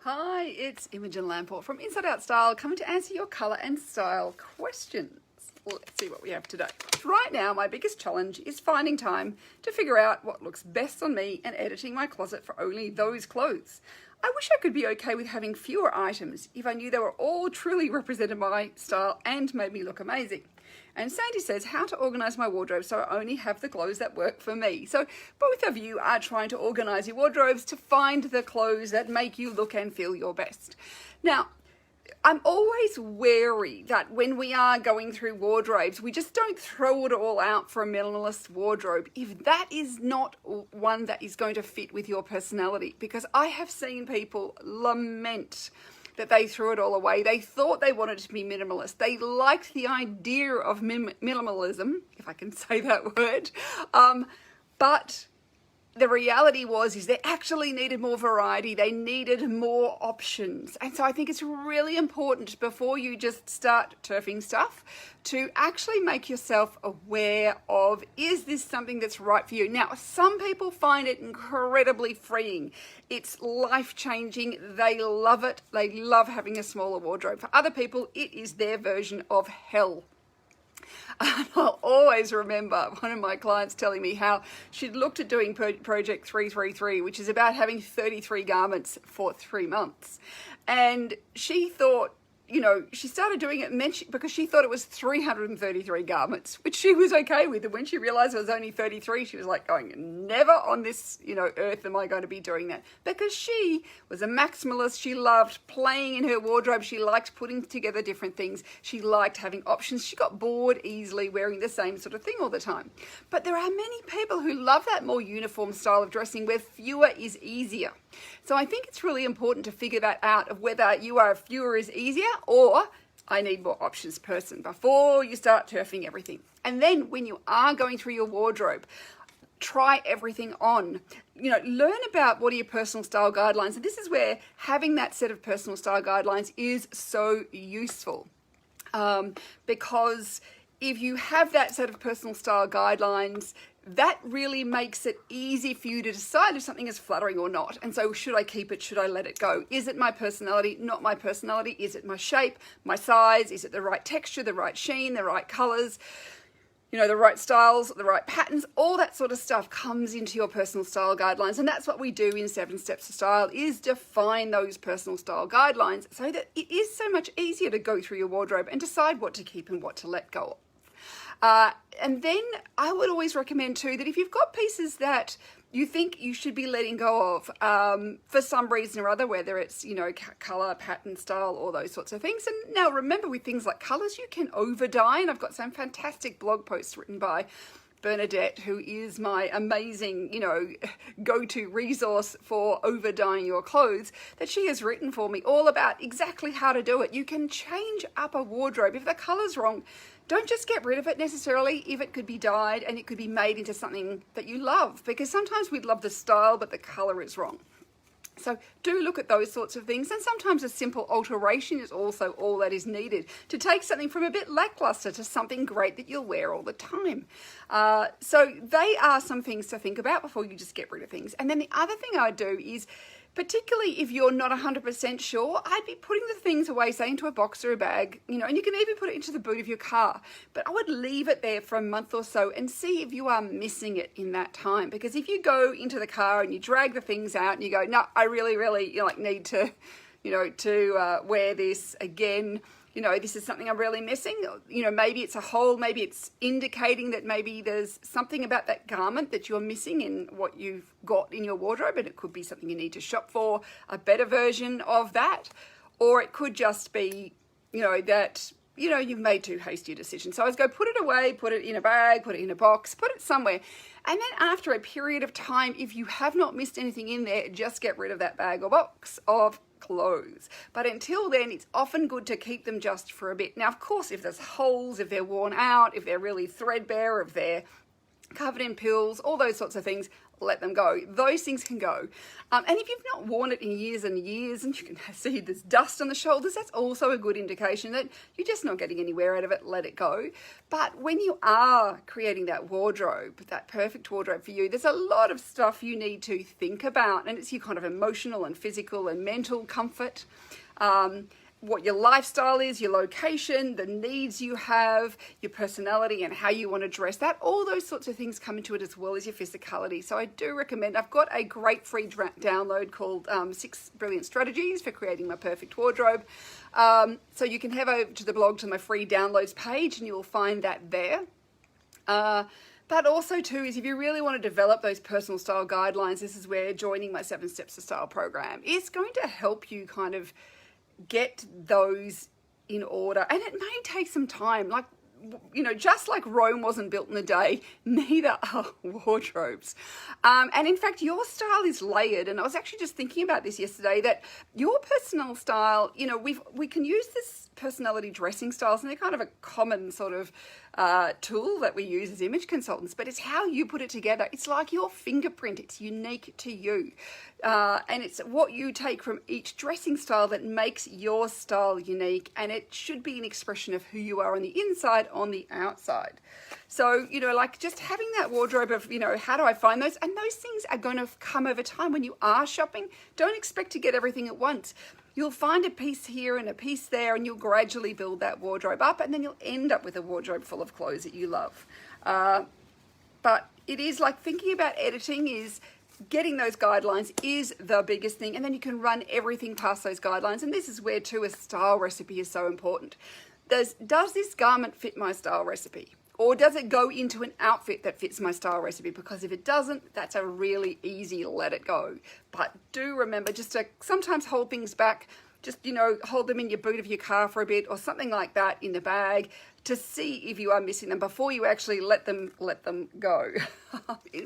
Hi, it's Imogen Lamport from Inside Out Style coming to answer your colour and style questions. Let's see what we have today. Right now, my biggest challenge is finding time to figure out what looks best on me and editing my closet for only those clothes. I wish I could be okay with having fewer items if I knew they were all truly represented my style and made me look amazing. And Sandy says how to organise my wardrobe so I only have the clothes that work for me. So both of you are trying to organise your wardrobes to find the clothes that make you look and feel your best. Now, I'm always wary that when we are going through wardrobes, we just don't throw it all out for a minimalist wardrobe if that is not one that is going to fit with your personality. Because I have seen people lament that they threw it all away. They thought they wanted to be minimalist. They liked the idea of minimalism, if I can say that word, but the reality is they actually needed more variety. They needed more options. And so I think it's really important before you just start turfing stuff to actually make yourself aware of, is this something that's right for you? Now, some people find it incredibly freeing. It's life-changing. They love it. They love having a smaller wardrobe. For other people, it is their version of hell. And I'll always remember one of my clients telling me how she'd looked at doing Project 333, which is about having 33 garments for 3 months. And she thought, she started doing it because she thought it was 333 garments, which she was okay with. And when she realized it was only 33, she was like going, never on this, earth am I going to be doing that. Because she was a maximalist. She loved playing in her wardrobe. She liked putting together different things. She liked having options. She got bored easily wearing the same sort of thing all the time. But there are many people who love that more uniform style of dressing where fewer is easier. So I think it's really important to figure that out of whether you are fewer is easier or I need more options person before you start turfing everything. And then when you are going through your wardrobe, try everything on. Learn about what are your personal style guidelines. And this is where having that set of personal style guidelines is so useful. Because if you have that set of personal style guidelines, that really makes it easy for you to decide if something is flattering or not. And so should I keep it? Should I let it go? Is it my personality? Not my personality? Is it my shape, my size? Is it the right texture, the right sheen, the right colors? The right styles, the right patterns, all that sort of stuff comes into your personal style guidelines. And that's what we do in 7 Steps to Style, is define those personal style guidelines so that it is so much easier to go through your wardrobe and decide what to keep and what to let go of. And then I would always recommend too that if you've got pieces that you think you should be letting go of for some reason or other, whether it's, colour, pattern, style, all those sorts of things. And now remember, with things like colours, you can overdye. And I've got some fantastic blog posts written by Bernadette, who is my amazing, go-to resource for overdyeing your clothes, that she has written for me all about exactly how to do it. You can change up a wardrobe. If the colour's wrong, don't just get rid of it necessarily if it could be dyed and it could be made into something that you love, because sometimes we'd love the style, but the colour is wrong. So do look at those sorts of things, and sometimes a simple alteration is also all that is needed to take something from a bit lackluster to something great that you'll wear all the time. So they are some things to think about before you just get rid of things. And then the other thing I do is, particularly if you're not 100% sure, I'd be putting the things away, say into a box or a bag, and you can even put it into the boot of your car. But I would leave it there for a month or so and see if you are missing it in that time. Because if you go into the car and you drag the things out and you go, no, I really, need to, wear this again. This is something I'm really missing. Maybe it's a hole, maybe it's indicating that maybe there's something about that garment that you're missing in what you've got in your wardrobe, and it could be something you need to shop for, a better version of that. Or it could just be, that, you've made too hasty a decision. So I go put it away, put it in a bag, put it in a box, put it somewhere. And then after a period of time, if you have not missed anything in there, just get rid of that bag or box of clothes. But until then, it's often good to keep them just for a bit. Now, of course, if there's holes, if they're worn out, if they're really threadbare, if they're covered in pills, all those sorts of things, let them go. Those things can go. And if you've not worn it in years and years and you can see there's dust on the shoulders, that's also a good indication that you're just not getting anywhere out of it. Let it go. But when you are creating that wardrobe, that perfect wardrobe for you, there's a lot of stuff you need to think about, and it's your kind of emotional and physical and mental comfort. What your lifestyle is, your location, the needs you have, your personality and how you want to dress, that all those sorts of things come into it, as well as your physicality. So I do recommend, I've got a great free download called 6 Brilliant Strategies for Creating My Perfect Wardrobe. So you can head over to the blog to my free downloads page and you will find that there. But also too is if you really want to develop those personal style guidelines, this is where joining my 7 Steps to Style program is going to help you kind of get those in order. And it may take some time, like, you know, just like Rome wasn't built in a day, neither are wardrobes. And in fact, your style is layered. And I was actually just thinking about this yesterday, that your personal style, you know, we can use this personality dressing styles, and they're kind of a common sort of tool that we use as image consultants, but it's how you put it together. It's like your fingerprint. It's unique to you. And it's what you take from each dressing style that makes your style unique, and it should be an expression of who you are on the inside, on the outside. So, you know, like just having that wardrobe of, you know, how do I find those? And those things are going to come over time when you are shopping. Don't expect to get everything at once. You'll find a piece here and a piece there, and you'll gradually build that wardrobe up, and then you'll end up with a wardrobe full of clothes that you love. But it is like thinking about editing is getting those guidelines is the biggest thing, and then you can run everything past those guidelines. And this is where too a style recipe is so important. Does this garment fit my style recipe? Or does it go into an outfit that fits my style recipe? Because if it doesn't, that's a really easy let it go. But do remember just to sometimes hold things back. Just, you know, hold them in your boot of your car for a bit or something like that in the bag to see if you are missing them before you actually let them go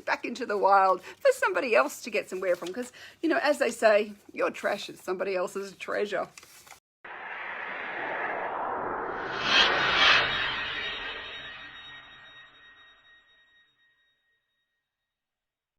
back into the wild for somebody else to get some wear from. Because, you know, as they say, your trash is somebody else's treasure.